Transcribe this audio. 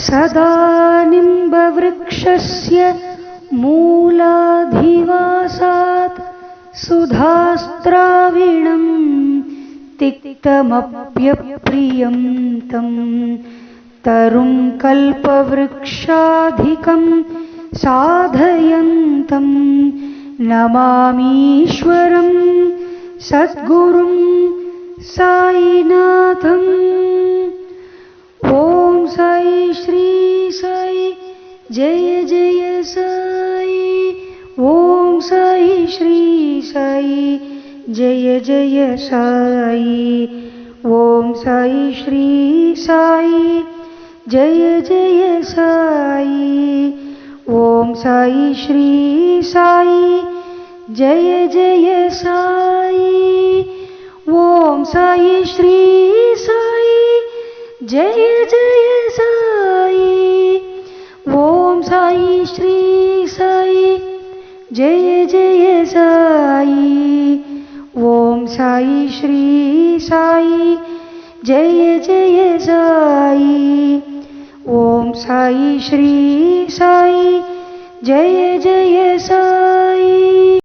सदा निम्बवृक्षस्य मूलाधिवासात् सुधास्त्राविणं तिक्तमप्यप्रियं तं तरुं कल्पवृक्षाधिकं साधयन्तं नमामीश्वरं सद्गुरुं साईनाथम्। ओम साई श्री साई जय जय साई। ओम साई श्री साई जय जय साई। ओम साई श्री साई जय जय साई। ओम साई श्री साई जय जय साई। ओम साई श्री साई जय जय साई। ओम साई श्री साई जय जय साई। ओम साई श्री साई जय जय साई। ओम साई श्री साई जय जय साई।